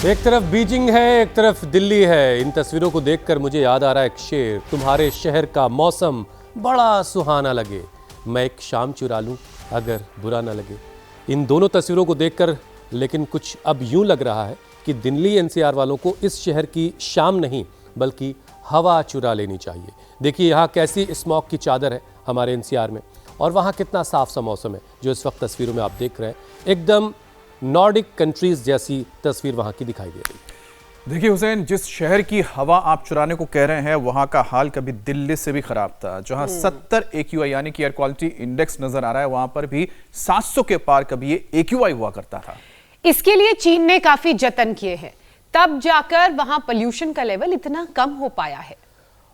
एक तरफ बीजिंग है, एक तरफ दिल्ली है। इन तस्वीरों को देखकर मुझे याद आ रहा है एक शेर, तुम्हारे शहर का मौसम बड़ा सुहाना लगे, मैं एक शाम चुरा लूं अगर बुरा ना लगे। इन दोनों तस्वीरों को देखकर लेकिन कुछ अब यूं लग रहा है कि दिल्ली एनसीआर वालों को इस शहर की शाम नहीं बल्कि हवा चुरा लेनी चाहिए। देखिए यहाँ कैसी स्मॉग की चादर है हमारे एनसीआर में, और वहाँ कितना साफ सा मौसम है जो इस वक्त तस्वीरों में आप देख रहे हैं। एकदम नॉर्डिक कंट्रीज जैसी तस्वीर वहाँ की दिखाई दे रही है। देखिए हुसैन, जिस शहर की हवा आप चुराने को कह रहे हैं वहाँ का हाल कभी दिल्ली से भी खराब था। जहाँ 70 AQI यानी कि एयर क्वालिटी इंडेक्स नजर आ रहा है, वहाँ पर भी 700 के पार कभी ये AQI हुआ करता था। इसके लिए चीन ने काफी जतन किए हैं, तब जाकर वहां पोल्यूशन का लेवल इतना कम हो पाया है।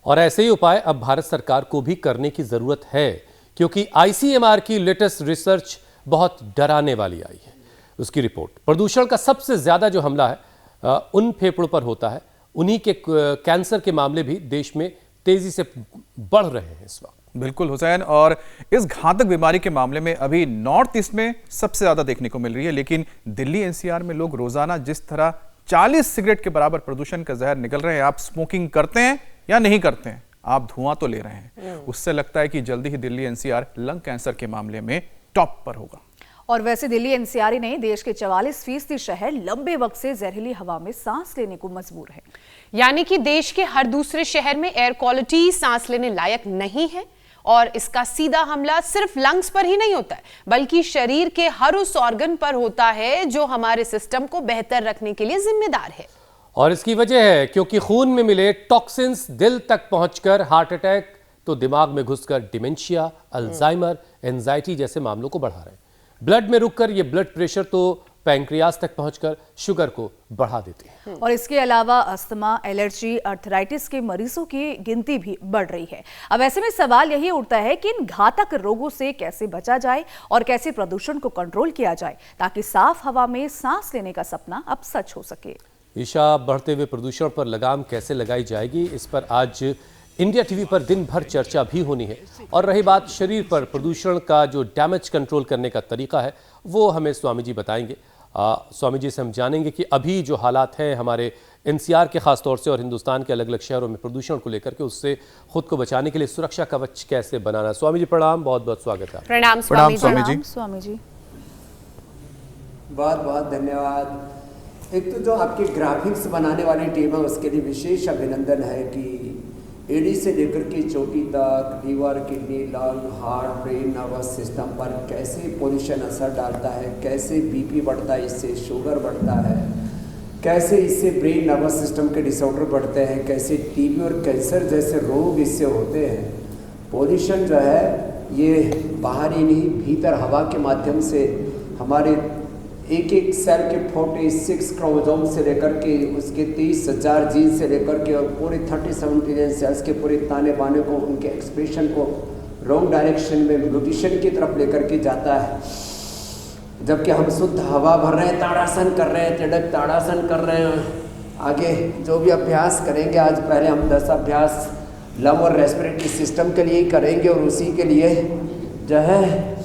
और ऐसे ही उपाय अब भारत सरकार को भी करने की जरूरत है, क्योंकि ICMR की लेटेस्ट रिसर्च बहुत डराने वाली आई है। उसकी रिपोर्ट, प्रदूषण का सबसे ज्यादा जो हमला है उन फेफड़ों पर होता है। उन्हीं के कैंसर के मामले भी देश में तेजी से बढ़ रहे हैं इस वक्त। बिल्कुल हुसैन, और इस घातक बीमारी के मामले में अभी नॉर्थ ईस्ट में सबसे ज्यादा देखने को मिल रही है, लेकिन दिल्ली एनसीआर में लोग रोजाना जिस तरह 40 सिगरेट के बराबर प्रदूषण का जहर निकल रहे हैं। आप स्मोकिंग करते हैं या नहीं करते हैं, आप धुआं तो ले रहे हैं, उससे लगता है कि जल्दी ही दिल्ली एनसीआर लंग कैंसर के मामले में टॉप पर होगा। और वैसे दिल्ली एनसीआर ही नहीं, देश के 44% शहर लंबे वक्त से जहरीली हवा में सांस लेने को मजबूर है। यानी कि देश के हर दूसरे शहर में एयर क्वालिटी सांस लेने लायक नहीं है, और इसका सीधा हमला सिर्फ लंग्स पर ही नहीं होता है, बल्कि शरीर के हर उस ऑर्गन पर होता है जो हमारे सिस्टम को बेहतर रखने के लिए जिम्मेदार है। और इसकी वजह है क्योंकि खून में मिले टॉक्सिन्स दिल तक पहुंचकर हार्ट अटैक, तो दिमाग में घुसकर डिमेंशिया, अल्जाइमर, एंजाइटी जैसे मामलों को बढ़ा रहे हैं। ब्लड में रुककर ये ब्लड प्रेशर तो पैंक्रियाज तक पहुंचकर शुगर को बढ़ा देते हैं। और इसके अलावा अस्थमा, एलर्जी, अर्थराइटिस के मरीजों की गिनती भी बढ़ रही है। अब ऐसे में सवाल यही उठता है कि इन घातक रोगों से कैसे बचा जाए और कैसे प्रदूषण को कंट्रोल किया जाए, ताकि साफ हवा में सांस लेने का सपना अब सच हो सके। ईशा, बढ़ते हुए प्रदूषण पर लगाम कैसे लगाई जाएगी, इस पर आज इंडिया टीवी पर दिन भर चर्चा भी होनी है। और रही बात शरीर पर प्रदूषण का जो डैमेज कंट्रोल करने का तरीका है, वो हमें स्वामी जी बताएंगे। स्वामी जी से हम जानेंगे कि अभी जो हालात हैं हमारे एनसीआर के खास तौर से और हिंदुस्तान के अलग अलग शहरों में प्रदूषण को लेकर के, उससे खुद को बचाने के लिए सुरक्षा कवच कैसे बनाना। स्वामी जी प्रणाम, बहुत बहुत स्वागत है। प्रणाम स्वामी जी। बहुत बहुत धन्यवाद। एक तो जो आपकी ग्राफिक्स बनाने वाली टीम है उसके लिए विशेष अभिनंदन है कि एडी से लेकर के चोटी तक liver, kidney, lung, heart, brain, nervous system पर कैसे पोल्यूशन असर डालता है, कैसे बीपी बढ़ता है, इससे शुगर बढ़ता है, कैसे इससे ब्रेन नर्वस सिस्टम के डिसऑर्डर बढ़ते हैं, कैसे टीबी और कैंसर जैसे रोग इससे होते हैं। पोल्यूशन जो है ये बाहरी नहीं भीतर हवा के माध्यम से हमारे एक एक सेल के 46 क्रोमोसोम से लेकर के उसके 30,000 जीन से लेकर के और पूरे 37 बिलियन सेल्स के पूरे ताने बाने को, उनके एक्सप्रेशन को रॉन्ग डायरेक्शन में म्यूटेशन की तरफ लेकर के जाता है। जबकि हम शुद्ध हवा भर रहे हैं, ताड़ासन कर रहे हैं, तिड़क ताड़ासन कर रहे हैं। आगे जो भी अभ्यास करेंगे, आज पहले हम 10 अभ्यास लंग और रेस्पिरेटरी सिस्टम के लिए ही करेंगे, और उसी के लिए जो है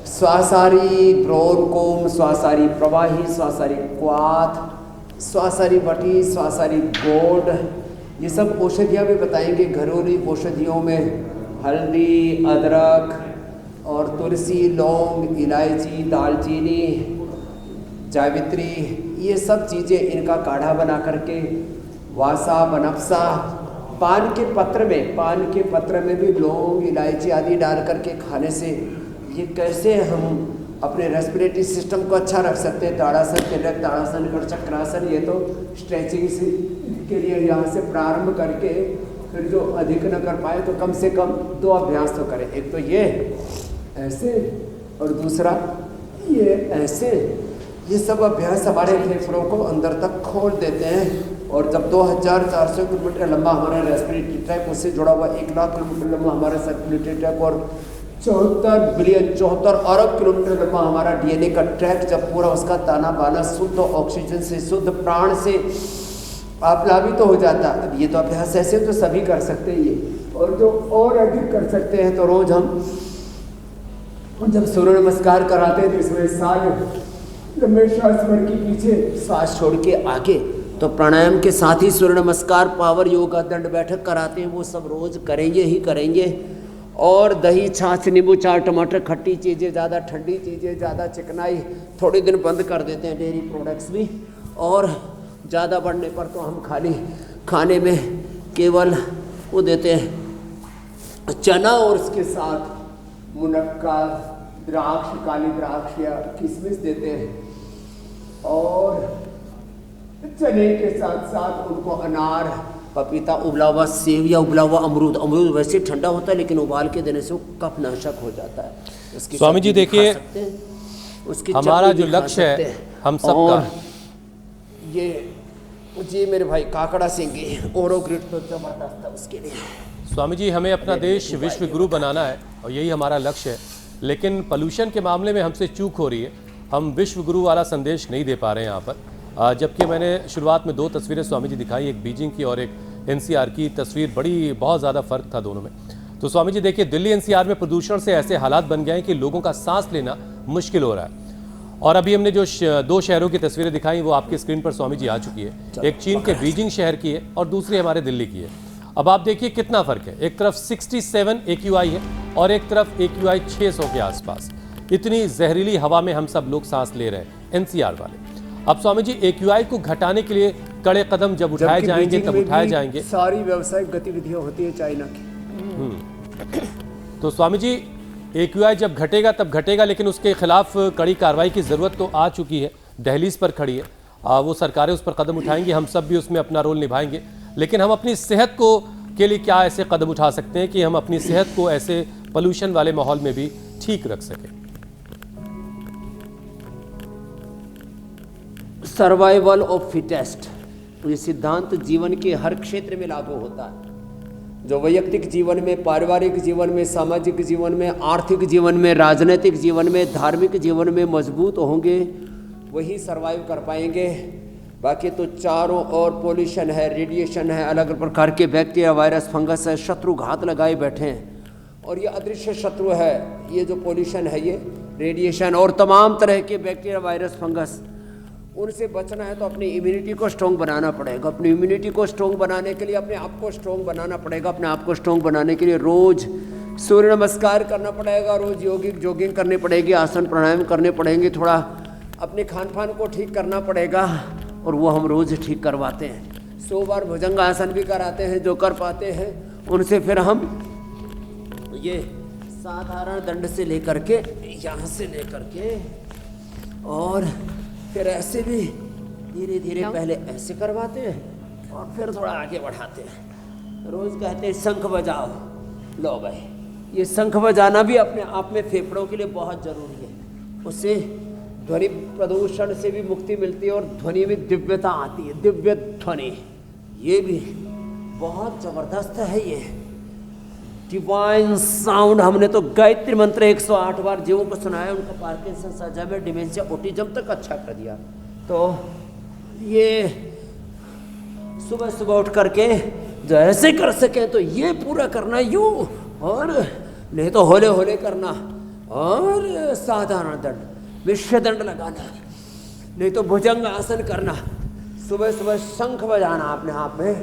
श्वासारी ब्रोनकोम, श्वासारी प्रवाही, श्वासारी क्वाथ, श्वासारी वटी, श्वासारी गोड, ये सब औषधियाँ भी बताएंगे। घरेलू औषधियों में हल्दी, अदरक और तुलसी, लौंग, इलायची, दालचीनी, जावित्री, ये सब चीज़ें इनका काढ़ा बना करके, वासा, बनफसा, पान के पत्र में भी लौंग, इलायची आदि डाल करके खाने से ये कैसे हम अपने रेस्पिरेटरी सिस्टम को अच्छा रख सकते हैं। ताड़ासन, तिलक ताड़ासन और चक्रासन, ये तो स्ट्रेचिंग के लिए यहाँ से प्रारंभ करके फिर जो अधिक न कर पाए तो कम से कम 2 अभ्यास तो करें। एक तो ये ऐसे और दूसरा ये ऐसे। ये सब अभ्यास हमारे फेफड़ों को अंदर तक खोल देते हैं। और जब 2400 किलोमीटर लंबा हमारा रेस्पिरेटरी ट्रैक, उससे जुड़ा हुआ 1 लाख किलोमीटर लंबा हमारा सर्कुलेटरी ट्रैक और 74 अरब किलोमीटर लंबा हमारा डीएनए का ट्रैक, जब पूरा उसका ताना बाना शुद्ध ऑक्सीजन से, शुद्ध प्राण से आप्लावित तो हो जाता। अब ये तो अभ्यास ऐसे तो सभी कर सकते हैं ये, और जो और अधिक कर सकते हैं तो रोज हम जब सूर्य नमस्कार कराते हैं तो इसमें सारे लंबे श्वास भर के पीछे, श्वास छोड़ के आगे। तो प्राणायाम के साथ ही सूर्य नमस्कार, पावर योगा, दंड बैठक कराते हैं, वो सब रोज करेंगे ही करेंगे। और दही, छाछ, नींबू, चार टमाटर, खट्टी चीज़ें, ज़्यादा ठंडी चीज़ें, ज़्यादा चिकनाई थोड़े दिन बंद कर देते हैं, डेयरी प्रोडक्ट्स भी। और ज़्यादा बढ़ने पर तो हम खाली खाने में केवल वो देते हैं चना और उसके साथ मुनक्का, द्राक्ष, काली द्राक्ष या किशमिश देते हैं। और चने के साथ साथ उनको अनार, पपीता, उबला हुआ सेब या उबला हुआ अमरूद। अमरूद वैसे ठंडा होता है लेकिन उबाल के देने से वो कफनाशक हो जाता है। उसकी स्वामी जी सब्जी भी देखिए, खा सकते हैं, उसकी हमारा चटनी जो भी खा लक्ष्य है सकते हैं। हम सबका, और ये जी मेरे भाई काकड़ा सिंगी ओरोग्रिड तो जबरदस्त है उसके लिए। स्वामी जी हमें अपना देश विश्व गुरु बनाना है और यही हमारा लक्ष्य है, लेकिन पोल्यूशन के मामले में हमसे चूक हो रही है। हम विश्व गुरु वाला संदेश नहीं दे पा रहे हैं यहाँ पर। जबकि मैंने शुरुआत में 2 तस्वीरें स्वामी जी दिखाई, एक बीजिंग की और एक एनसीआर की तस्वीर, बहुत ज़्यादा फर्क था दोनों में। तो स्वामी जी देखिए, दिल्ली एनसीआर में प्रदूषण से ऐसे हालात बन गए हैं कि लोगों का सांस लेना मुश्किल हो रहा है। और अभी हमने जो 2 शहरों की तस्वीरें दिखाई वो आपकी स्क्रीन पर स्वामी जी आ चुकी है। एक चीन के बीजिंग शहर की है और दूसरी हमारे दिल्ली की है। अब आप देखिए कितना फर्क है, एक तरफ 67 AQI है और एक तरफ AQI 600 के आसपास। इतनी जहरीली हवा में हम सब लोग सांस ले रहे हैं, एनसीआर वाले। अब स्वामी जी AQI को घटाने के लिए कड़े कदम जब उठाए जाएंगे तब उठाए जाएंगे। सारी व्यावसायिक गतिविधियां होती है चाइना की। तो स्वामी जी AQI जब घटेगा तब घटेगा, लेकिन उसके खिलाफ कड़ी कार्रवाई की जरूरत तो आ चुकी है, दहलीज पर खड़ी है। वो सरकारें उस पर कदम उठाएंगी, हम सब भी उसमें अपना रोल निभाएंगे। लेकिन हम अपनी सेहत को के लिए क्या ऐसे कदम उठा सकते हैं कि हम अपनी सेहत को ऐसे पोल्यूशन वाले माहौल में भी ठीक रख सकें? सर्वाइवल ऑफ फिटेस्ट, ये सिद्धांत जीवन के हर क्षेत्र में लागू होता है। जो वैयक्तिक जीवन में, पारिवारिक जीवन में, सामाजिक जीवन में, आर्थिक जीवन में, राजनीतिक जीवन में, धार्मिक जीवन में मजबूत होंगे वही सरवाइव कर पाएंगे। बाकी तो चारों ओर पोल्यूशन है, रेडिएशन है, अलग अलग प्रकार के बैक्टीरिया, वायरस, फंगस है, शत्रु घात लगाए बैठे हैं। और ये अदृश्य शत्रु है, ये जो पोल्यूशन है, ये रेडिएशन और तमाम तरह के बैक्टीरिया, वायरस, फंगस, उनसे बचना है तो अपनी इम्यूनिटी को स्ट्रॉन्ग बनाना पड़ेगा। अपनी इम्यूनिटी को स्ट्रॉन्ग बनाने के लिए अपने आप को स्ट्रॉन्ग बनाना पड़ेगा। अपने आप को स्ट्रॉन्ग बनाने के लिए रोज सूर्य नमस्कार करना पड़ेगा, रोज जॉगिंग करनी पड़ेगी, आसन प्राणायाम करने पड़ेंगे, थोड़ा अपने खान पान को ठीक करना पड़ेगा और वो हम रोज ठीक करवाते हैं। 100 बार भुजंग आसन भी कराते हैं, जो कर पाते हैं उनसे फिर हम ये साधारण दंड से लेकर के, यहाँ से लेकर के, और फिर ऐसे भी धीरे धीरे पहले ऐसे करवाते हैं और फिर थोड़ा आगे बढ़ाते हैं। रोज कहते हैं शंख बजाओ। लो भाई, ये शंख बजाना भी अपने आप में फेफड़ों के लिए बहुत जरूरी है। उससे ध्वनि प्रदूषण से भी मुक्ति मिलती है और ध्वनि में दिव्यता आती है, दिव्य ध्वनि। ये भी बहुत जबरदस्त है। ये डिवाइन साउंड, हमने तो गायत्री मंत्र 108 बार जीवों को सुनाया, उनका पार्किंसंस, अल्जाइमर, डिमेंशिया, ऑटिज्म तक अच्छा कर दिया। तो ये सुबह सुबह उठ करके जो ऐसे कर सकें तो ये पूरा करना यूं, और नहीं तो होले होले करना, और साधारण दंड, विश्व दंड लगाना, नहीं तो भुजंग आसन करना, सुबह सुबह शंख बजाना अपने आप में।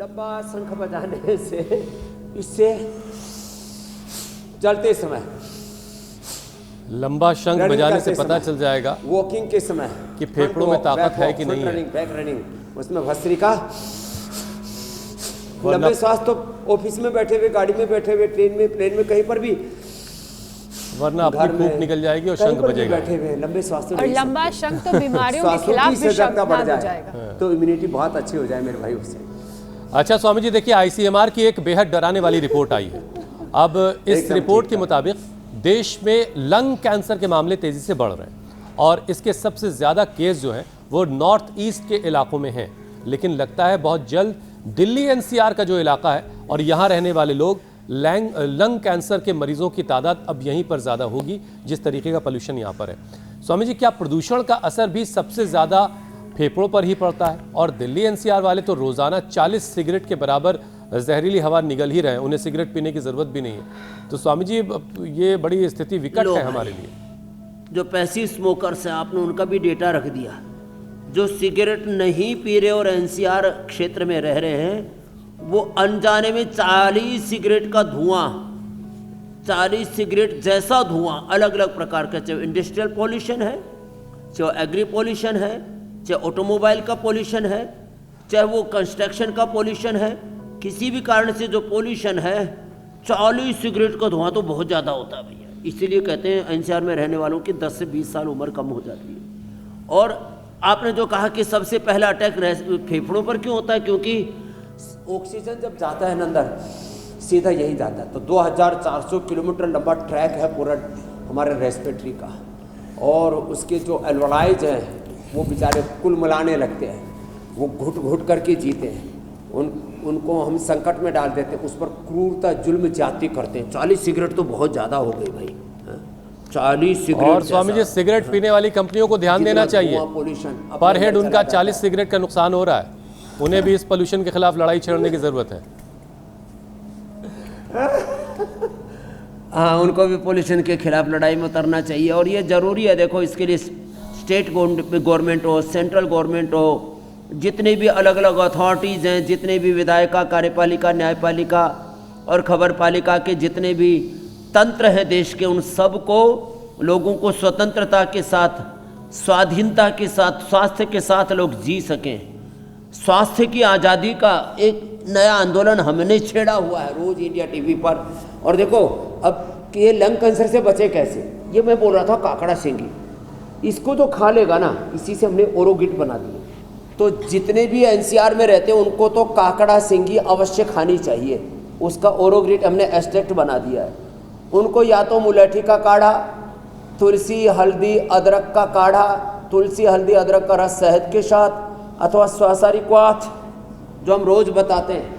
लंबा शंख बजाने से, इससे चलते समय, लंबा शंख बजाने से पता चल जाएगा वॉकिंग के समय कि फेफड़ों में ताकत है कि नहीं है। बैक रनिंग, उसमें भस्त्रिका, लंबे श्वास तो ऑफिस में बैठे हुए, गाड़ी में बैठे हुए, ट्रेन में, प्लेन में, कहीं पर भी, वरना अपनी फूंक निकल जाएगी और शंख बजेगा। बैठे हुए लंबे श्वास तो और लंबा शंख तो बीमारियों के खिलाफ भी बढ़ हो जाएगा, तो इम्यूनिटी बहुत अच्छी हो जाए मेरे भाई उससे। अच्छा स्वामी जी देखिए, ICMR की एक बेहद डराने वाली रिपोर्ट आई है। अब इस रिपोर्ट के मुताबिक देश में लंग कैंसर के मामले तेजी से बढ़ रहे हैं और इसके सबसे ज़्यादा केस जो हैं वो नॉर्थ ईस्ट के इलाकों में हैं। लेकिन लगता है बहुत जल्द दिल्ली NCR का जो इलाका है और यहाँ रहने वाले लोग, लंग कैंसर के मरीजों की तादाद अब यहीं पर ज़्यादा होगी, जिस तरीके का पोल्यूशन यहाँ पर है। स्वामी जी, क्या प्रदूषण का असर भी सबसे ज़्यादा फेफड़ों पर ही पड़ता है, और दिल्ली एनसीआर वाले तो रोजाना 40 सिगरेट के बराबर जहरीली हवा निगल ही रहे हैं, उन्हें सिगरेट पीने की जरूरत भी नहीं है। तो स्वामी जी ये बड़ी स्थिति विकट है हमारे लिए। जो पैसिव स्मोकर्स हैं आपने उनका भी डेटा रख दिया। जो सिगरेट नहीं पी रहे और एनसीआर क्षेत्र में रह रहे हैं वो अनजाने में 40 सिगरेट का धुआं, 40 सिगरेट जैसा धुआं अलग अलग प्रकार का, चाहे इंडस्ट्रियल पॉल्यूशन है, चाहे एग्री पॉल्यूशन है, चाहे ऑटोमोबाइल का पॉल्यूशन है, चाहे वो कंस्ट्रक्शन का पॉल्यूशन है, किसी भी कारण से जो पॉल्यूशन है 40 सिगरेट का धुआं तो बहुत ज़्यादा होता है भैया। इसीलिए कहते हैं एनसीआर में रहने वालों की 10 से 20 साल उम्र कम हो जाती है। और आपने जो कहा कि सबसे पहला अटैक फेफड़ों पर क्यों होता है, क्योंकि ऑक्सीजन जब जाता है ना अंदर सीधा यही जाता है। तो 2400 किलोमीटर लंबा ट्रैक है पूरा हमारे रेस्पिरेटरी का, और उसके जो एल्वोलाइज हैं वो बेचारे कुल मिलाने लगते हैं, वो घुट घुट करके जीते हैं, उनको हम संकट में डाल देते हैं, उस पर क्रूरता जुल्म जाति करते हैं। 40 सिगरेट तो बहुत ज़्यादा हो गई भाई, 40 सिगरेट। और स्वामी जी सिगरेट पीने वाली कंपनियों को ध्यान देना चाहिए, पर हेड उनका 40 सिगरेट का नुकसान हो रहा है, उन्हें भी इस पोल्यूशन के खिलाफ लड़ाई छेड़ने की जरूरत है। हाँ, उनको भी पोल्यूशन के खिलाफ लड़ाई में उतरना चाहिए, और ये ज़रूरी है। देखो इसके लिए स्टेट गवर्नमेंट हो, सेंट्रल गवर्नमेंट हो, जितने भी अलग अलग अथॉरिटीज़ हैं, जितने भी विधायिका, कार्यपालिका, न्यायपालिका और खबरपालिका के जितने भी तंत्र हैं देश के, उन सब को लोगों को स्वतंत्रता के साथ, स्वाधीनता के साथ, स्वास्थ्य के साथ लोग जी सकें। स्वास्थ्य की आज़ादी का एक नया आंदोलन हमने छेड़ा हुआ है रोज़ इंडिया टीवी पर। और देखो अब ये लंग कैंसर से बचे कैसे, ये मैं बोल रहा था काकड़ा सिंगी, इसको जो खा लेगा ना, इसी से हमने ओरोगिट बना दिया। तो जितने भी एनसीआर में रहते हैं उनको तो काकड़ा सिंगी अवश्य खानी चाहिए, उसका ओरोगिट हमने एक्सट्रैक्ट बना दिया है। उनको या तो मुलेठी का काढ़ा, तुलसी हल्दी अदरक का काढ़ा, तुलसी हल्दी अदरक का रस शहद के साथ, अथवा श्वासारी क्वाथ जो हम रोज़ बताते हैं,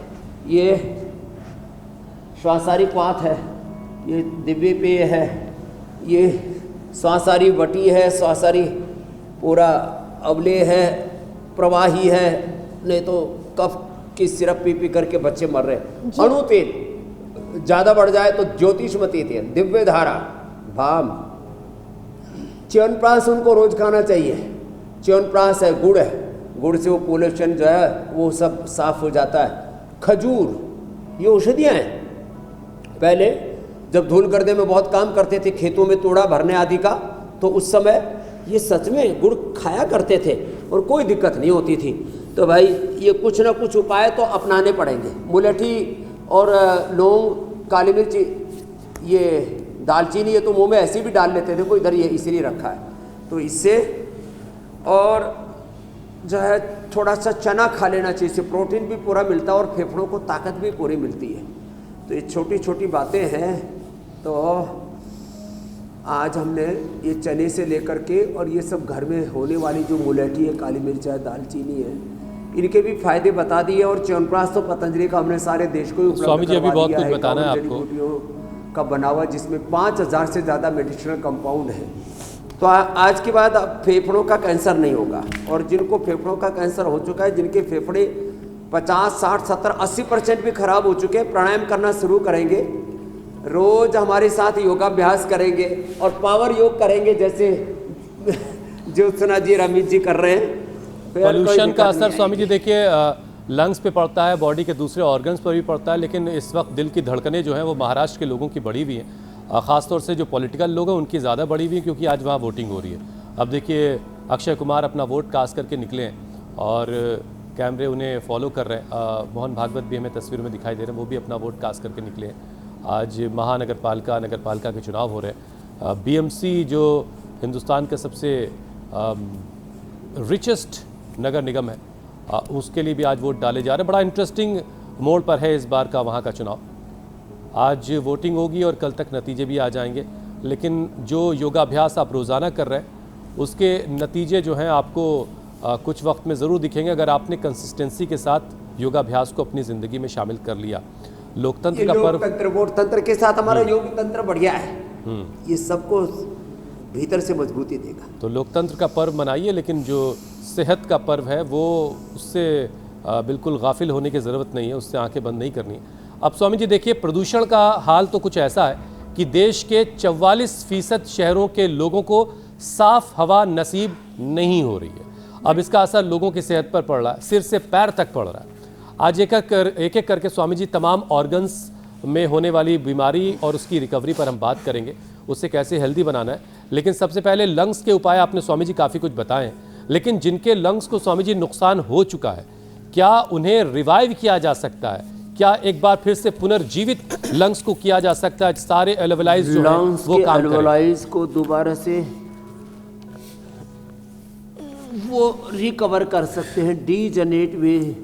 ये श्वासारी क्वाथ है, ये दिव्य पेय है, ये श्वासारी बटी है, श्वासारी पूरा अवले है, प्रवाही है, नहीं तो कफ की सिरप पी पी करके बच्चे मर रहे हैं। अणु तेल ज़्यादा बढ़ जाए तो ज्योतिषमती तेल, दिव्य धारा, भाम, च्यवनप्राश उनको रोज खाना चाहिए। च्यवनप्राश है, गुड़ है, गुड़ से वो पोल्यूशन जो है वो सब साफ हो जाता है। खजूर, ये औषधियाँ हैं। पहले जब धूल गर्दे में बहुत काम करते थे, खेतों में तोड़ा भरने आदि का, तो उस समय ये सच में गुड़ खाया करते थे और कोई दिक्कत नहीं होती थी। तो भाई ये कुछ ना कुछ उपाय तो अपनाने पड़ेंगे। मुलेठी और लौंग, काली मिर्च, ये दालचीनी, ये तो मुंह में ऐसे भी डाल लेते थे, कोई इधर ये इसीलिए रखा है। तो इससे, और जो है थोड़ा सा चना खा लेना चाहिए, इससे प्रोटीन भी पूरा मिलता है और फेफड़ों को ताकत भी पूरी मिलती है। तो ये छोटी छोटी बातें हैं। तो आज हमने ये चने से लेकर के और ये सब घर में होने वाली जो मुलेठी है, काली मिर्च है, दालचीनी है, इनके भी फायदे बता दिए। और च्यवनप्राश तो पतंजलि का हमने सारे देश को उपलब्ध स्वामी जी अभी बहुत कुछ करवा बताना है दिया आपको का बना हुआ, जिसमें 5000 से ज़्यादा मेडिसिनल कंपाउंड है। तो आज के बाद अब फेफड़ों का कैंसर नहीं होगा। और जिनको फेफड़ों का कैंसर हो चुका है, जिनके फेफड़े 50, 60, 70, 80% भी खराब हो चुके हैं, प्राणायाम करना शुरू करेंगे, रोज हमारे साथ योगाभ्यास करेंगे और पावर योग करेंगे, जैसे ज्योत्सना जी, रमीत जी कर रहे हैं। पोल्यूशन का असर स्वामी जी देखिए लंग्स पे पड़ता है, बॉडी के दूसरे ऑर्गन्स पर भी पड़ता है, लेकिन इस वक्त दिल की धड़कनें जो हैं वो महाराष्ट्र के लोगों की बढ़ी हुई हैं। ख़ासतौर से जो पॉलिटिकल लोग हैं उनकी ज़्यादा बढ़ी हुई है, क्योंकि आज वहाँ वोटिंग हो रही है। अब देखिए अक्षय कुमार अपना वोट कास्ट करके निकले हैं और कैमरे उन्हें फॉलो कर रहे हैं। मोहन भागवत भी हमें तस्वीर में दिखाई दे रहे हैं, वो भी अपना वोट कास्ट करके निकले हैं। आज महानगर पालिका, नगर पालिका के चुनाव हो रहे हैं। BMC जो हिंदुस्तान का सबसे रिचेस्ट नगर निगम है, उसके लिए भी आज वोट डाले जा रहे हैं। बड़ा इंटरेस्टिंग मोड़ पर है इस बार का वहाँ का चुनाव। आज वोटिंग होगी और कल तक नतीजे भी आ जाएंगे, लेकिन जो योगाभ्यास आप रोज़ाना कर रहे हैं उसके नतीजे जो हैं आपको कुछ वक्त में ज़रूर दिखेंगे, अगर आपने कंसिस्टेंसी के साथ योगाभ्यास को अपनी ज़िंदगी में शामिल कर लिया। लोकतंत्र का पर्व, लोकतंत्र, वोट तंत्र के साथ हमारा योग तंत्र बढ़िया है, ये सबको भीतर से मजबूती देगा। तो लोकतंत्र का पर्व मनाइए, लेकिन जो सेहत का पर्व है वो उससे बिल्कुल गाफिल होने की ज़रूरत नहीं है, उससे आंखें बंद नहीं करनी है। अब स्वामी जी देखिए, प्रदूषण का हाल तो कुछ ऐसा है कि देश के 44% शहरों के लोगों को साफ हवा नसीब नहीं हो रही है। अब इसका असर लोगों की सेहत पर पड़ रहा है, सिर से पैर तक पड़ रहा है। आज एक एक करके स्वामी जी तमाम ऑर्गन्स में होने वाली बीमारी और उसकी रिकवरी पर हम बात करेंगे, उससे कैसे हेल्दी बनाना है। लेकिन सबसे पहले लंग्स के उपाय आपने स्वामी जी काफ़ी कुछ बताए, लेकिन जिनके लंग्स को स्वामी जी नुकसान हो चुका है, क्या उन्हें रिवाइव किया जा सकता है? क्या एक बार फिर से पुनर्जीवित लंग्स को किया जा सकता है? सारे एल्वोलाइज जो हैं वो काम करें, एल्वोलाइज को दोबारा से वो रिकवर कर सकते हैं, डीजनरेट में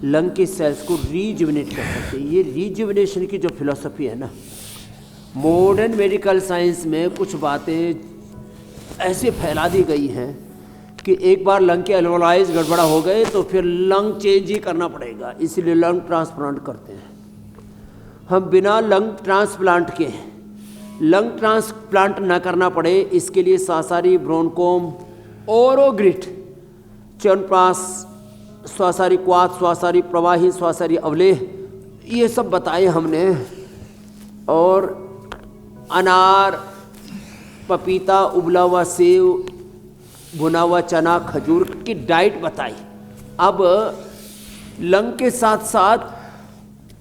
लंग के सेल्स को रीजुविनेट कर सकते हैं। ये रीजुविनेशन की जो फिलॉसफी है ना, मॉडर्न मेडिकल साइंस में कुछ बातें ऐसे फैला दी गई हैं कि एक बार लंग के एल्वोलाइज गड़बड़ा हो गए तो फिर लंग चेंज ही करना पड़ेगा, इसलिए लंग ट्रांसप्लांट करते हैं। हम बिना लंग ट्रांसप्लांट के लंग ट्रांसप्लांट ना करना पड़े, इसके लिए सांसारी, ब्रोनकोम, ओरोग्रिट, च्यवनप्राश, स्वासारी क्वाथ, स्वासारी प्रवाही, स्वासारी अवलेह, ये सब बताए हमने। और अनार, पपीता, उबला हुआ सेव, भुना हुआ चना, खजूर की डाइट बताई। अब लंग के साथ साथ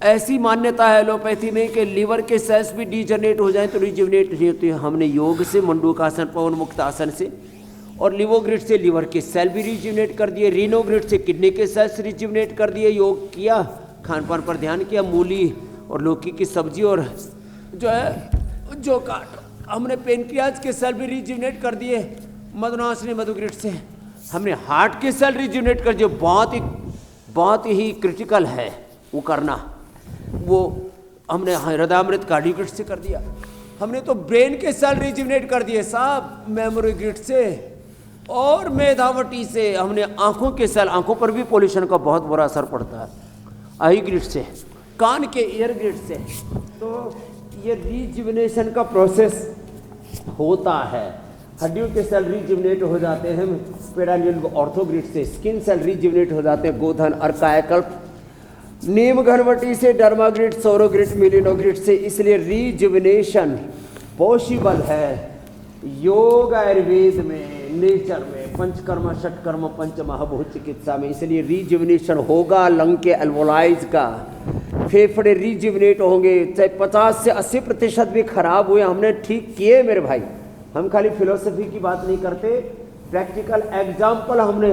ऐसी मान्यता है एलोपैथी में कि लीवर के सेल्स भी डीजनरेट हो जाएं तो रिजुविनेट नहीं होती है। हमने योग से, मंडूकासन, पवन मुक्त आसन से और लिवोग्रिड से लीवर के सेल भी रिजुविनेट कर दिए, रीनोग्रिड से किडनी के सेल्स रिजुविनेट कर दिए। योग किया, खान पान पर ध्यान किया, मूली और लौकी की सब्जी और जो है जो काट, हमने पेनक्रियाज के सेल भी रिजुविनेट कर दिए मदनासनी मधुग्रिड से। हमने हार्ट के सेल रिजुविनेट कर दिए, बहुत ही क्रिटिकल है वो करना, वो हमने हृदयामृत कार्डियोग्रिड से कर दिया। हमने तो ब्रेन के सेल रिजुविनेट कर दिए साहब, मेमोरी ग्रिड से और मेधावटी से। हमने आंखों के सेल, आंखों पर भी पोल्यूशन का बहुत बुरा असर पड़ता है, आई ग्रिड से, कान के ईयर ग्रिड से। तो ये रिजुविनेशन का प्रोसेस होता है। हड्डियों के सेल रिजुविनेट हो जाते हैं पेडालियल ऑर्थोग्रिड से, स्किन सेल रिजुविनेट हो जाते हैं गोधन और कायाकल्प, नीम घनवटी से, डर्माग्रिड, सौरोग्रिड, मिलिनोग्रिड से। इसलिए रिजुविनेशन पॉसिबल है। योग आयुर्वेद में, नेचर में, पंचकर्म, षटकर्म, पंच महाभूत चिकित्सा में, इसलिए रिजुविनेशन होगा लंग के एल्वोलाइज का। फेफड़े रिजुविनेट होंगे, चाहे 50 से 80% भी खराब हुए, हमने ठीक किए मेरे भाई। हम खाली फिलोसफी की बात नहीं करते, प्रैक्टिकल एग्जाम्पल हमने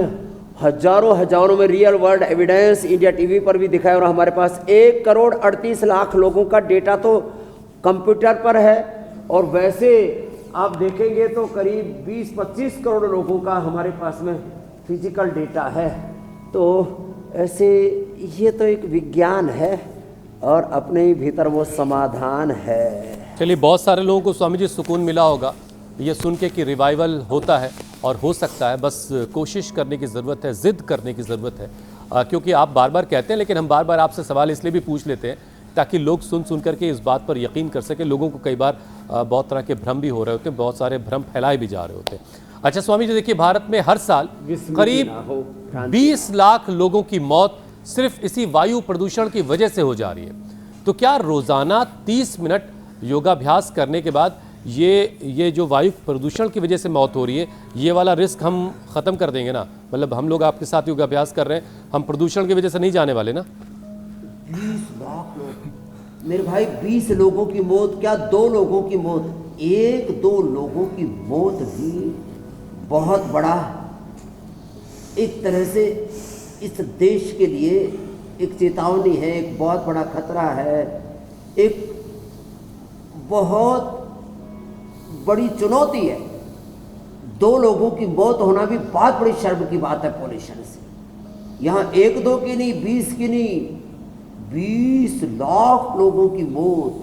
हजारों में real world evidence India TV पर भी दिखाया। और हमारे पास 1,38,00,000 लोगों का डेटा तो कंप्यूटर पर है, और वैसे आप देखेंगे तो करीब 20-25 करोड़ लोगों का हमारे पास में फिजिकल डेटा है। तो ऐसे ये तो एक विज्ञान है और अपने ही भीतर वो समाधान है। चलिए, बहुत सारे लोगों को स्वामी जी सुकून मिला होगा ये सुन के कि रिवाइवल होता है और हो सकता है, बस कोशिश करने की ज़रूरत है, ज़िद करने की ज़रूरत है। क्योंकि आप बार बार कहते हैं, लेकिन हम बार बार आपसे सवाल इसलिए भी पूछ लेते हैं ताकि लोग सुन करके इस बात पर यकीन कर सके। लोगों को कई बार बहुत तरह के भ्रम भी हो रहे होते हैं, बहुत सारे भ्रम फैलाए भी जा रहे होते हैं। अच्छा स्वामी जी देखिए, भारत में हर साल करीब 20 लाख लोगों की मौत सिर्फ इसी वायु प्रदूषण की वजह से हो जा रही है। तो क्या रोज़ाना 30 मिनट योगाभ्यास करने के बाद ये जो वायु प्रदूषण की वजह से मौत हो रही है, ये वाला रिस्क हम ख़त्म कर देंगे ना? मतलब हम लोग आपके साथ योगाभ्यास कर रहे हैं, हम प्रदूषण की वजह से नहीं जाने वाले ना? 20 लाख लोग मेरे भाई, 20 लोगों की मौत क्या 2 लोगों की मौत, 1-2 लोगों की मौत भी बहुत बड़ा एक तरह से इस देश के लिए एक चेतावनी है, एक बहुत बड़ा खतरा है, एक बहुत बड़ी चुनौती है। 2 लोगों की मौत होना भी बहुत बड़ी शर्म की बात है पोल्यूशन से। यहाँ 1-2 की नहीं, 20 की नहीं, 20 लाख लोगों की मौत,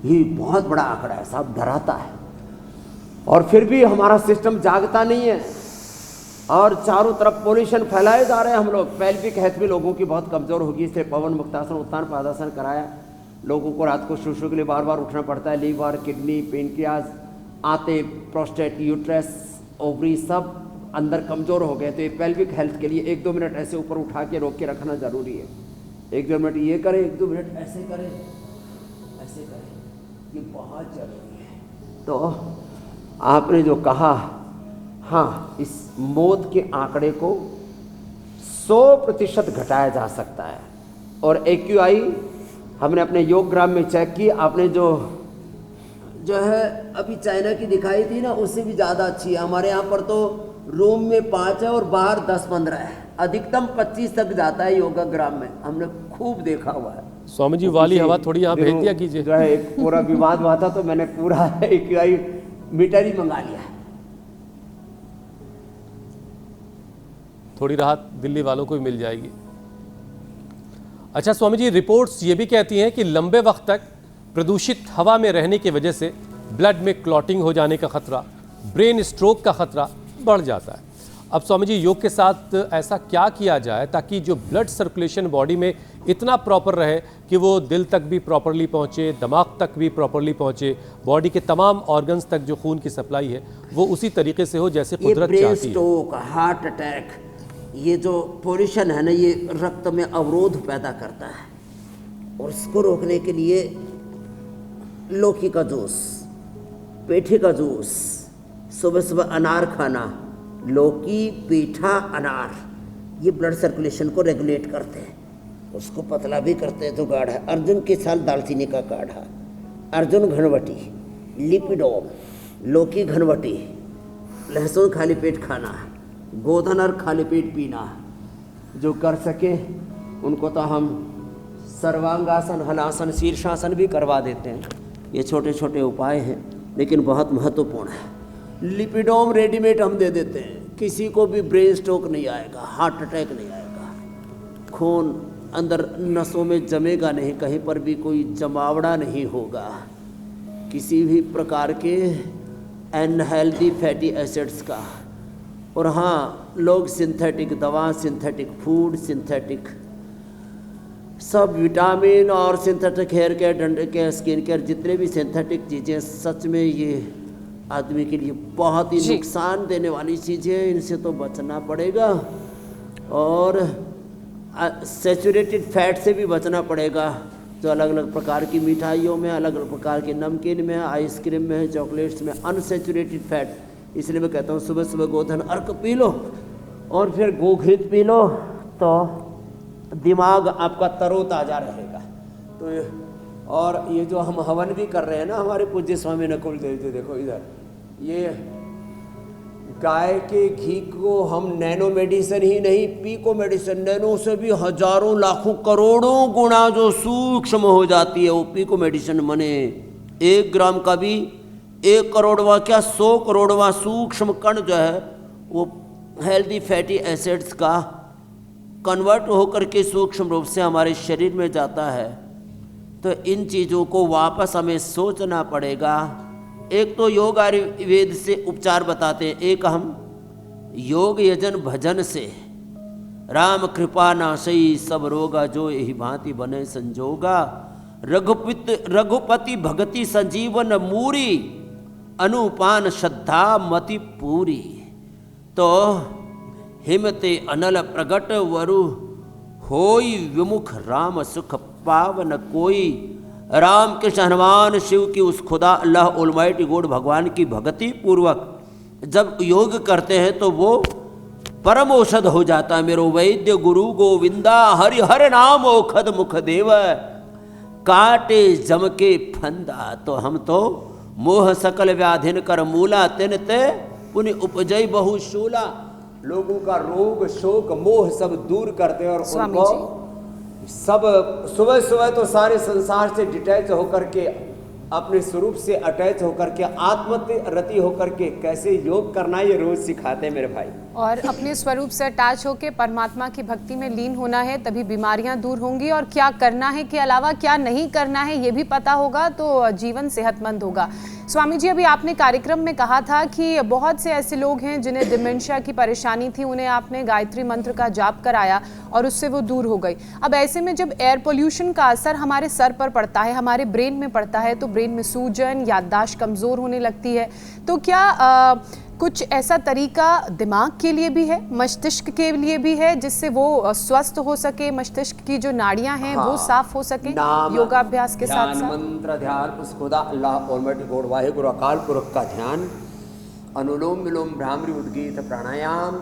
ये बहुत बड़ा आंकड़ा है साहब, डराता है। और फिर भी हमारा सिस्टम जागता नहीं है और चारों तरफ पोल्यूशन फैलाए जा रहे हैं हम लोग। पेल्विक हेल्थ भी लोगों की बहुत कमज़ोर होगी, इसलिए पवन मुक्तासन, उत्तान पादासन कराया। लोगों को रात को शुशु के लिए बार बार उठना पड़ता है। लीवर, किडनी, पेनक्रियाज, आंतें, प्रोस्टेट, यूट्रस, ओवरी सब अंदर कमज़ोर हो गए तो ये पेल्विक हेल्थ के लिए 1-2 मिनट ऐसे ऊपर उठा के रोक के रखना ज़रूरी है। 1-2 मिनट ये करें, 1-2 मिनट ऐसे करें, ऐसे करें, ये बहुत ज़रूरी है। तो आपने जो कहा, हाँ, इस मौत के आंकड़े को 100% घटाया जा सकता है। और AQI हमने अपने योग ग्राम में चेक की, आपने जो है अभी चाइना की दिखाई थी ना, उससे भी ज़्यादा अच्छी है। हमारे यहाँ पर तो रूम में 5 है और बाहर 10-15 है, अधिकतम 25 तक जाता है योगा ग्राम में, हमने खूब देखा हुआ है। स्वामी जी वाली हवा थोड़ी यहाँ भेज दिया कीजिए। जो है एक पूरा विवाद हुआ था तो मैंने पूरा AQI मीटर ही मंगा लिया है। थोड़ी राहत दिल्ली वालों को भी मिल जाएगी। अच्छा स्वामी जी, रिपोर्ट्स ये भी कहती हैं कि लंबे वक्त तक प्रदूषित हवा में रहने की वजह से ब्लड में क्लॉटिंग हो जाने का खतरा, ब्रेन स्ट्रोक का खतरा बढ़ जाता है। अब स्वामी जी, योग के साथ ऐसा क्या किया जाए ताकि जो ब्लड सर्कुलेशन बॉडी में इतना प्रॉपर रहे कि वो दिल तक भी प्रॉपरली पहुंचे, दिमाग तक भी प्रॉपरली पहुंचे, बॉडी के तमाम ऑर्गन्स तक जो खून की सप्लाई है वो उसी तरीके से हो जैसे कुदरत ब्रेन चाहती है। स्ट्रोक, हार्ट अटैक, ये जो पोल्यूशन है ना, ये रक्त में अवरोध पैदा करता है और इसको रोकने के लिए लौकी का जूस, पेठे का जूस, सुबह सुबह अनार खाना, लौकी, पेठा, अनार, ये ब्लड सर्कुलेशन को रेगुलेट करते हैं, उसको पतला भी करते हैं। तो काढ़ा, अर्जुन के साल दालचीनी का काढ़ा, अर्जुन घनवटी, लिपिडोम, लौकी घनवटी, लहसुन खाली पेट खाना, गोधन और खाली पेट पीना। जो कर सके उनको तो हम सर्वांगासन, हलासन, शीर्षासन भी करवा देते हैं। ये छोटे छोटे उपाय हैं लेकिन बहुत महत्वपूर्ण है। लिपिडोम रेडीमेड हम दे देते हैं, किसी को भी ब्रेन स्ट्रोक नहीं आएगा, हार्ट अटैक नहीं आएगा, खून अंदर नसों में जमेगा नहीं, कहीं पर भी कोई जमावड़ा नहीं होगा, किसी भी प्रकार के अनहेल्दी फैटी एसिड्स का। और हाँ, लोग सिंथेटिक दवा, सिंथेटिक फूड, सिंथेटिक सब विटामिन और सिंथेटिक हेयर केयर, डंडे केयर, स्किन केयर, जितने भी सिंथेटिक चीज़ें, सच में ये आदमी के लिए बहुत ही नुकसान देने वाली चीज़ें हैं, इनसे तो बचना पड़ेगा। और सैचुरेटेड फैट से भी बचना पड़ेगा, जो अलग अलग प्रकार की मिठाइयों में, अलग अलग प्रकार के नमकीन में, आइसक्रीम में, चॉकलेट्स में अनसैचुरेटेड फैट। इसलिए मैं कहता हूँ सुबह सुबह गोधन अर्क पी लो और फिर गोघृत पी लो, तो दिमाग आपका तरोताज़ा रहेगा। तो और ये जो हम हवन भी कर रहे हैं ना, हमारे पूज्य स्वामी नकुल देव जी, देखो इधर, ये गाय के घी को हम नैनो मेडिसिन ही नहीं, पीको मेडिसिन, नैनो से भी हजारों लाखों करोड़ों गुना जो सूक्ष्म हो जाती है वो पीको मेडिसिन मने 1 ग्राम का भी 1 करोड़वा क्या 100 करोड़वा सूक्ष्म कण जो है वो हेल्दी फैटी एसिड्स का कन्वर्ट होकर के सूक्ष्म रूप से हमारे शरीर में जाता है। तो इन चीज़ों को वापस हमें सोचना पड़ेगा। एक तो योग आयुर्वेद से उपचार बताते हैं, एक हम योग यजन भजन से, राम कृपा नाशई सब रोगा, जो यही भांति बने संजोगा, रघुपति भगति संजीवन मूरी, अनुपान श्रद्धा मति पूरी। तो हिमते अनल प्रगट वरु, होई विमुख राम सुख पावन कोई। राम कृष्ण हनुमान शिव की उस खुदा अल्लाह ऑलमाइटी गॉड भगवान की भक्ति पूर्वक जब योग करते हैं तो वो परम औषध हो जाता है। मेरो वैद्य गुरु गोविंदा, हरि हर नाम ओखद मुख देव, काटे जम के फंदा। तो हम तो मोह सकल व्याधिन कर मूला, तिन ते पुण्य उपजय बहुशूला। लोगों का रोग शोक मोह सब दूर करते हैं और उनको सब सुबह सुबह तो सारे संसार से डिटैच होकर के, अपने स्वरूप से अटैच होकर के, आत्मरति होकर के कैसे योग करना ये रोज सिखाते हैं मेरे भाई। और अपने स्वरूप से अटैच होकर परमात्मा की भक्ति में लीन होना है, तभी बीमारियां दूर होंगी। और क्या करना है के अलावा क्या नहीं करना है ये भी पता होगा तो जीवन सेहतमंद होगा। स्वामी जी, अभी आपने कार्यक्रम में कहा था कि बहुत से ऐसे लोग हैं जिन्हें डिमेंशिया की परेशानी थी, उन्हें आपने गायत्री मंत्र का जाप कराया और उससे वो दूर हो गई। अब ऐसे में जब एयर पोल्यूशन का असर हमारे सर पर पड़ता है, हमारे ब्रेन में पड़ता है, तो ब्रेन में सूजन, याददाश्त कमज़ोर होने लगती है। तो क्या कुछ ऐसा तरीका दिमाग के लिए भी है, मस्तिष्क के लिए भी है, जिससे वो स्वस्थ हो सके, मस्तिष्क की जो नाड़ियां हैं वो साफ हो सके योगाभ्यास के साथ साथ? मंत्र ध्यान, उस खुदा अल्लाह ऑलमाइटी गॉड वाहिगुरु अकाल पुरख का ध्यान, अनुलोम विलोम भ्रामरी उद्गीत प्राणायाम,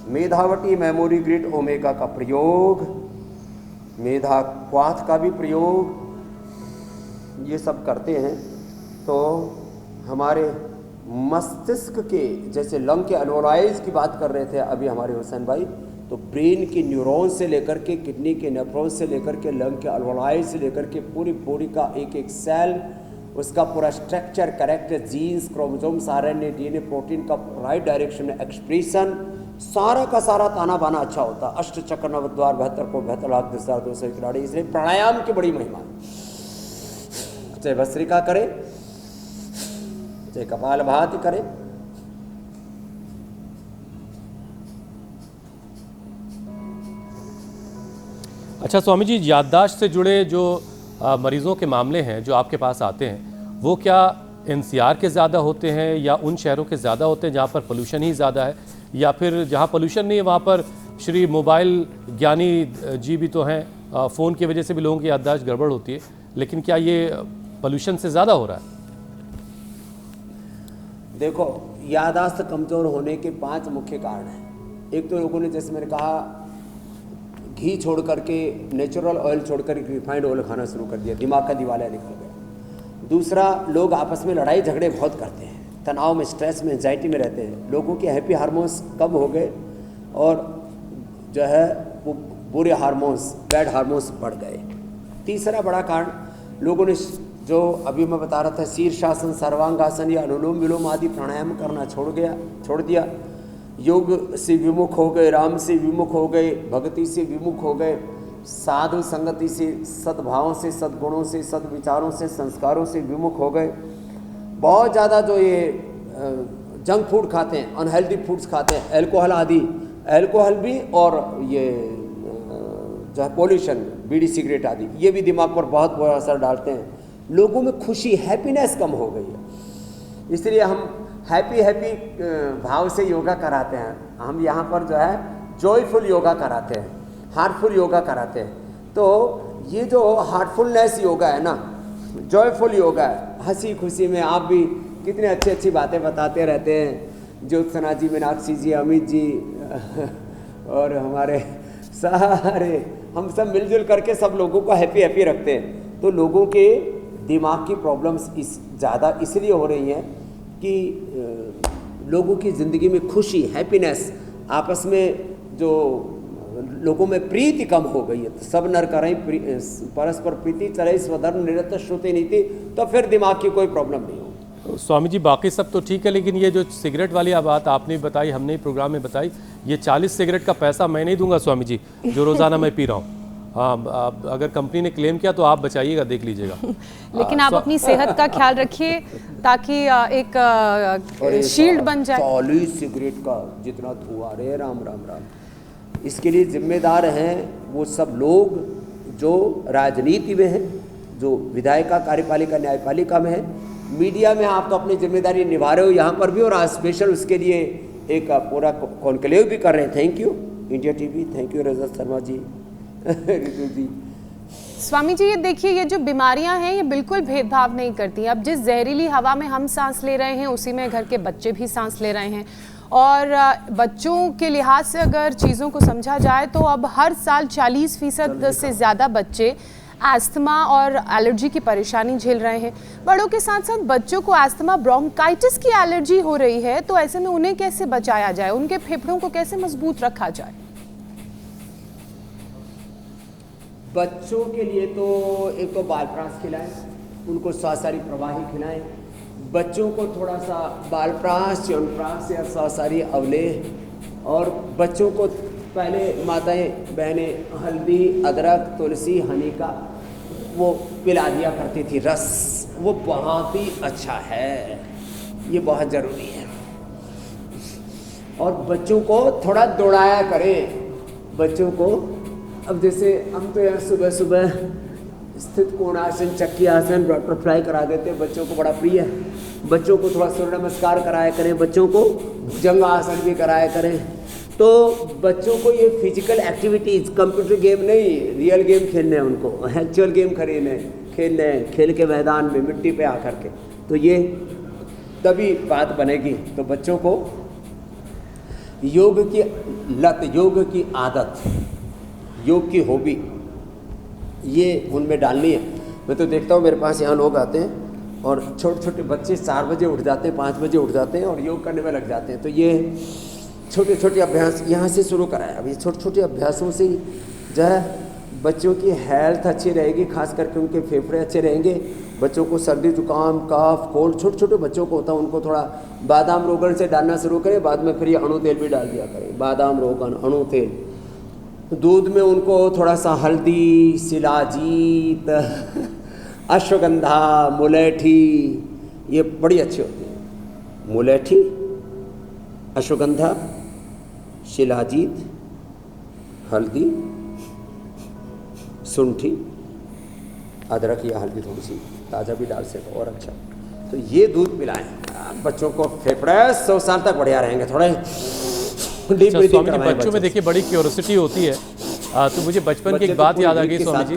मेधावटी मेमोरी ग्रिड ओमेगा का प्रयोग, मेधा क्वाथ का भी प्रयोग, ये सब करते हैं तो हमारे मस्तिष्क के, जैसे लंग के अल्वोलाइज की बात कर रहे थे अभी हमारे हुसैन भाई, तो ब्रेन के न्यूरॉन से लेकर के किडनी के नेफ्रॉन से लेकर के लंग के अल्वोलाइज से लेकर के पूरी बॉडी का एक एक सेल, उसका पूरा structure correct, genes, chromosomes, RNA, DNA, protein का राइट डायरेक्शन में एक्सप्रेशन, सारा का सारा ताना बाना अच्छा होता। अष्ट चक्र नवद्वार 72 को 72 लाख 10,200 खिलाड़ी। इसलिए प्राणायाम की बड़ी महिमा है। चाहे भस्त्रिका करे, चाहे कपालभाति करे, अच्छा स्वामी जी, याददाश्त से जुड़े जो मरीजों के मामले हैं जो आपके पास आते हैं, वो क्या एनसीआर के ज़्यादा होते हैं या उन शहरों के ज़्यादा होते हैं जहाँ पर पोल्यूशन ही ज़्यादा है, या फिर जहाँ पोल्यूशन नहीं है वहाँ पर श्री मोबाइल ज्ञानी जी भी तो हैं, फ़ोन की वजह से भी लोगों की याददाश्त गड़बड़ होती है, लेकिन क्या ये पोल्यूशन से ज़्यादा हो रहा है? देखो, याददाश्त कमज़ोर होने के 5 मुख्य कारण हैं। एक तो लोगों ने, जैसे मैंने कहा, घी छोड़ करके, नेचुरल ऑयल छोड़ कर रिफाइंड ऑयल खाना शुरू कर दिया, दिमाग का दिवालिया निकल गया। दूसरा, लोग आपस में लड़ाई झगड़े बहुत करते हैं, तनाव में, स्ट्रेस में, एंजाइटी में रहते हैं, लोगों के हैप्पी हार्मोन्स कम हो गए और जो है वो बुरे हार्मोन्स, बैड हार्मोन्स बढ़ गए। तीसरा बड़ा कारण, लोगों ने जो अभी मैं बता रहा था, शीर्षासन, सर्वांगासन या अनुलोम विलोम आदि प्राणायाम करना छोड़ दिया, योग से विमुख हो गए, राम से विमुख हो गए, भक्ति से विमुख हो गए, साधु संगति से, सद्भावों से, सद्गुणों से, सद्विचारों से, संस्कारों से विमुख हो गए। बहुत ज़्यादा जो ये जंक फूड खाते हैं, अनहेल्दी फूड्स खाते हैं, अल्कोहल आदि, अल्कोहल भी, और ये जो है पोल्यूशन, बीड़ी सिगरेट आदि, ये भी दिमाग पर बहुत बुरा असर डालते हैं। लोगों में खुशी, हैप्पीनेस कम हो गई है। इसलिए हम हैप्पी भाव से योगा कराते हैं। हम यहाँ पर जो है जॉयफुल योगा कराते हैं, हार्टफुल योगा कराते हैं। तो ये जो हार्टफुलनेस योगा है ना, जॉयफुल योगा है, हंसी खुशी में आप भी कितने अच्छी बातें बताते रहते हैं, ज्योत्सना जी, मीनाक्षी जी, अमित जी और हमारे सारे, हम सब मिलजुल करके सब लोगों को हैप्पी रखते हैं। तो लोगों के दिमाग की प्रॉब्लम्स ज़्यादा इसलिए हो रही हैं कि लोगों की ज़िंदगी में खुशी, हैप्पीनेस, आपस में जो लोगों में प्रीति कम हो गई है। सब नर करें परस्पर प्रीति, चले स्वधर्म निरत श्रुति नीति, तो फिर दिमाग की कोई प्रॉब्लम नहीं हो। स्वामी जी, बाकी सब तो ठीक है, लेकिन ये जो सिगरेट वाली बात आपने बताई, हमने प्रोग्राम में बताई, ये 40 सिगरेट का पैसा मैं नहीं दूंगा स्वामी जी, जो रोज़ाना मैं पी रहा हूँ। हाँ, अगर कंपनी ने क्लेम किया तो आप बचाइएगा, देख लीजिएगा। लेकिन आप अपनी सेहत का ख्याल रखिए ताकि एक शील्ड बन जाए। 40 सिगरेट का जितना धुआं, रे राम राम राम, इसके लिए जिम्मेदार हैं वो सब लोग जो राजनीति में हैं, जो विधायिका, कार्यपालिका, न्यायपालिका में है, मीडिया में। आप तो अपनी जिम्मेदारी निभा रहे हो यहाँ पर भी, और आज स्पेशल उसके लिए एक पूरा कॉन्क्लेव भी कर रहे हैं। Thank you India TV, thank you Rajat Sharma ji, Ritu ji. Swami ji, ये देखिए, ये जो बीमारियां हैं ये बिल्कुल भेदभाव नहीं करती। अब जिस जहरीली हवा में हम सांस ले रहे हैं, उसी में घर के बच्चे भी सांस ले रहे हैं। और बच्चों के लिहाज से अगर चीज़ों को समझा जाए तो अब हर साल 40% से ज़्यादा बच्चे अस्थमा और एलर्जी की परेशानी झेल रहे हैं। बड़ों के साथ साथ बच्चों को अस्थमा, ब्रोंकाइटिस की एलर्जी हो रही है, तो ऐसे में उन्हें कैसे बचाया जाए, उनके फेफड़ों को कैसे मजबूत रखा जाए? बच्चों के लिए तो एक तो बालप्रास खिलाएं, उनको स्वासारी प्रवाही खिलाएं। बच्चों को थोड़ा सा बालप्रास, च्यवनप्राश या स्वासारी अवलेह, और बच्चों को पहले माताएं बहनें हल्दी, अदरक, तुलसी, हनी का वो पिला दिया करती थी रस, वो बहुत ही अच्छा है, ये बहुत ज़रूरी है। और बच्चों को थोड़ा दौड़ाया करें। बच्चों को, अब जैसे हम तो यार सुबह सुबह स्थित कोणासन, चक्की आसन, बटरफ्लाई करा देते हैं, बच्चों को बड़ा प्रिय है। बच्चों को थोड़ा सूर्य नमस्कार कराया करें, बच्चों को भुजंग आसन भी कराया करें। तो बच्चों को ये फिजिकल एक्टिविटीज़, कंप्यूटर गेम नहीं, रियल गेम खेलने हैं उनको, एक्चुअल गेम खेलने हैं खेल के मैदान में मिट्टी पे आकर के, तो ये तभी बात बनेगी। तो बच्चों को योग की लत, योग की आदत, योग की हॉबी ये उनमें डालनी है। मैं तो देखता हूँ मेरे पास यहाँ लोग आते हैं और छोटे छोटे बच्चे 4 बजे उठ जाते हैं, 5 बजे उठ जाते हैं और योग करने में लग जाते हैं। तो ये छोटे छोटे अभ्यास यहाँ से शुरू कराएं। अभी छोटे छोटे अभ्यासों से जो है बच्चों की हेल्थ अच्छी रहेगी, खास करके उनके फेफड़े अच्छे रहेंगे। बच्चों को सर्दी जुकाम कफ कोल्ड छोटे छोटे बच्चों को होता है, उनको थोड़ा बादाम रोगन से डालना शुरू करें, बाद में फिर ये अणु तेल भी डाल दिया करें। बादाम रोगन, अणु तेल, दूध में उनको थोड़ा सा हल्दी, शिलाजीत, अश्वगंधा, मुलेठी, ये बड़ी अच्छी होती है। मुलेठी, अश्वगंधा, शिलाजीत, हल्दी, शुंठी, अदरक या हल्दी थोड़ी सी ताज़ा भी डाल सकते और अच्छा। तो ये दूध पिलाएं बच्चों को, फेफड़े 100 साल तक बढ़िया रहेंगे। थोड़े डीप स्वामी जी, बच्चों में देखिए बड़ी क्यूरोसिटी होती है। तो मुझे बचपन की एक बात याद आ गई स्वामी जी।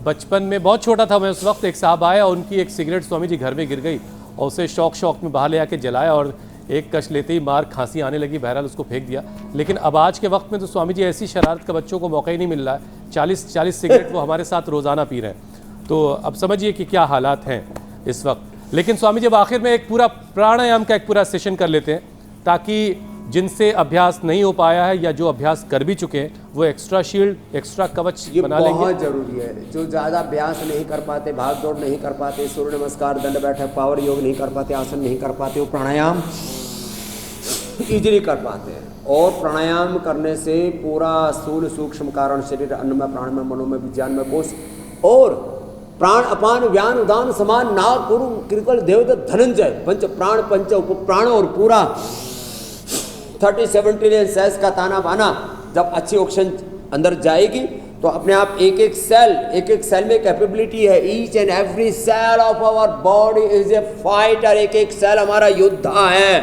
बचपन में बहुत छोटा था मैं उस वक्त, एक साहब आया, उनकी एक सिगरेट स्वामी जी घर में गिर गई और उसे शौक में बाहर ले आके जलाया और एक कश लेते ही मार खांसी आने लगी, बहरहाल उसको फेंक दिया। लेकिन अब आज के वक्त में तो स्वामी जी ऐसी शरारत का बच्चों को मौका ही नहीं मिल रहा है। 40 सिगरेट वो हमारे साथ रोज़ाना पी रहे हैं। तो अब समझिए कि क्या हालात हैं इस वक्त। लेकिन स्वामी जी अब आखिर में एक पूरा प्राणायाम का एक पूरा सेशन कर लेते हैं, ताकि जिनसे अभ्यास नहीं हो पाया है या जो अभ्यास कर भी चुके हैं वो एक्स्ट्रा शील्ड, एक्स्ट्रा कवच बना लेंगे। बहुत जरूरी है। जो ज़्यादा अभ्यास नहीं कर पाते, भाग दौड़ नहीं कर पाते, सूर्य नमस्कार, दंड बैठक, पावर योग नहीं कर पाते, आसन नहीं कर पाते, वो प्राणायाम इजीली कर पाते हैं। और प्राणायाम करने से पूरा स्थूल सूक्ष्म कारण शरीर, अन्नमय, प्राणमय, मनोमय, विज्ञानमय कोश और प्राण अपान व्यान उदान समान नाग कुरु कृकल देवदत्त धनंजय पंच प्राण पंच उप प्राण और पूरा 37 ट्रिलियन सेल्स का ताना बाना जब अच्छी ऑक्सीजन अंदर जाएगी तो अपने आप एक एक सेल में कैपेबिलिटी है। Each and every cell of our body is a fighter. एक एक सेल हमारा योद्धा है।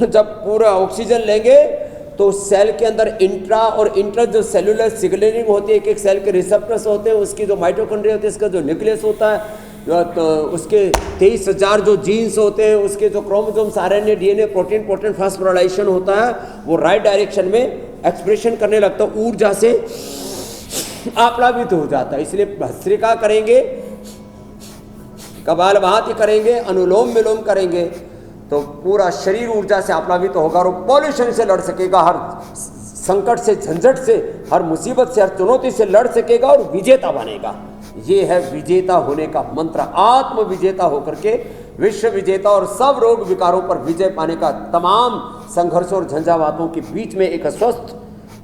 जब पूरा ऑक्सीजन लेंगे तो सेल के अंदर इंट्रा और इंटर जो सेलुलर सिग्नलिंग होती है, एक एक सेल के रिसेप्टर्स होते हैं, उसकी जो माइटोकॉन्ड्रिया होती है, इसका जो न्यूक्लियस होता है, तो उसके 23,000 जो जीन्स होते हैं, उसके जो chromosomes, RNA, DNA, protein phosphorylation होता है, वो राइट डायरेक्शन में एक्सप्रेशन करने लगता है, ऊर्जा से आप्लावित हो जाता है। इसलिए भस्त्रिका करेंगे, कपालभाति करेंगे, अनुलोम विलोम करेंगे तो पूरा शरीर ऊर्जा से आप्लावित होगा और पॉल्यूशन से लड़ सकेगा, हर संकट से, झंझट से, हर मुसीबत से, हर चुनौती से लड़ सकेगा और विजेता बनेगा। ये है विजेता होने का मंत्र। आत्म विजेता होकर के विश्व विजेता और सब रोग विकारों पर विजय पाने का, तमाम संघर्षों और झंझावातों के बीच में एक स्वस्थ,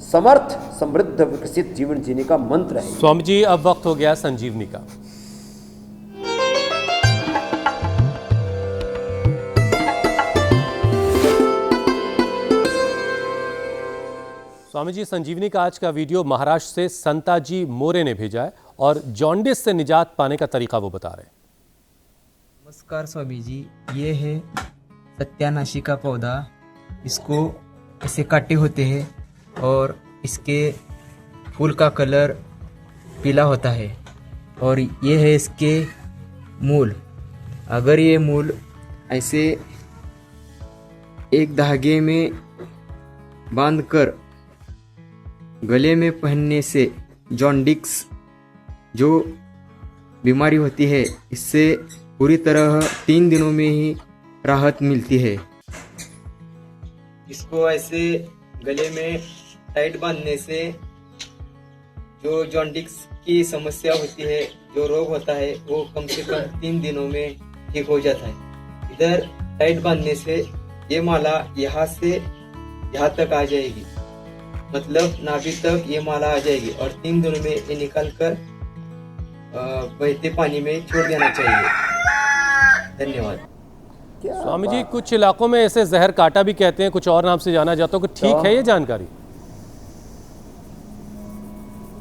समर्थ, समृद्ध, विकसित जीवन जीने का मंत्र है। स्वामी जी अब वक्त हो गया संजीवनी का। स्वामी जी, संजीवनी का आज का वीडियो महाराष्ट्र से संताजी मोरे ने भेजा है और जॉन्डिस से निजात पाने का तरीका वो बता रहे हैं। नमस्कार स्वामी जी, ये है सत्यानाशी का पौधा। इसको ऐसे काटे होते हैं और इसके फूल का कलर पीला होता है और ये है इसके मूल। अगर ये मूल ऐसे एक धागे में बांधकर गले में पहनने से जॉन्डिस जो बीमारी होती है इससे पूरी तरह 3 दिनों में ही राहत मिलती है। इसको ऐसे गले में टाइट बांधने से जो जॉन्डिस की समस्या होती है, जो रोग होता है, वो कम से कम 3 दिनों में ठीक हो जाता है। इधर टाइट बांधने से ये माला यहाँ से यहाँ तक आ जाएगी, मतलब नाभि तक ये माला आ जाएगी और 3 दिनों में ये निकाल कर बहते पानी में छोड़ देना चाहिए। धन्यवाद। स्वामी जी, कुछ इलाकों में ऐसे जहर काटा भी कहते हैं, कुछ और नाम से जाना जाता है, कि ठीक है ये जानकारी?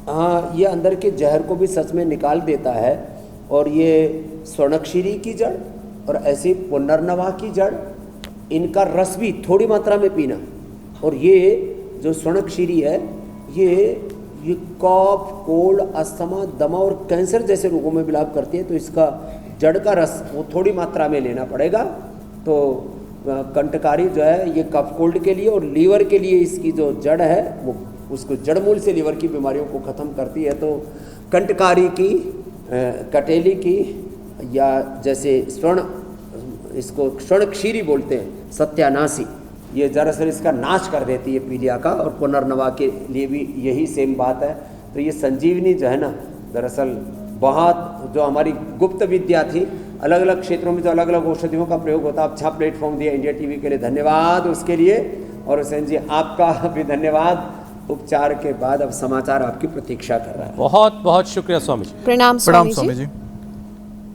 हाँ, ये अंदर के जहर को भी सच में निकाल देता है। और ये स्वर्णक्षीरी की जड़ और ऐसे पुनर्नवा की जड़, इनका रस भी थोड़ी मात्रा में पीना। और ये जो स्वर्णक्षीरी है ये कफ, कोल्ड, अस्थमा, दमा और कैंसर जैसे रोगों में भी लाभ करती है। तो इसका जड़ का रस वो थोड़ी मात्रा में लेना पड़ेगा। तो कंटकारी जो है ये कफ कोल्ड के लिए, और लीवर के लिए इसकी जो जड़ है वो उसको जड़मूल से लीवर की बीमारियों को ख़त्म करती है। तो कंटकारी की, कटेली की, या जैसे इसको स्वर्णक्षीरी बोलते हैं, सत्यानाशी, ये दरअसल इसका नाश कर देती है पीलिया का। और पुनर्नवा के लिए भी यही सेम बात है। तो ये संजीवनी जो है ना, दरअसल बहुत जो हमारी गुप्त विद्या थी, अलग अलग क्षेत्रों में जो अलग अलग औषधियों का प्रयोग होता है। अच्छा प्लेटफॉर्म दिया इंडिया टीवी के लिए, धन्यवाद उसके लिए। और हुसैन जी आपका भी धन्यवाद। उपचार के बाद अब समाचार आपकी प्रतीक्षा कर रहा है। बहुत बहुत शुक्रिया स्वामी जी। प्रणाम स्वामी जी।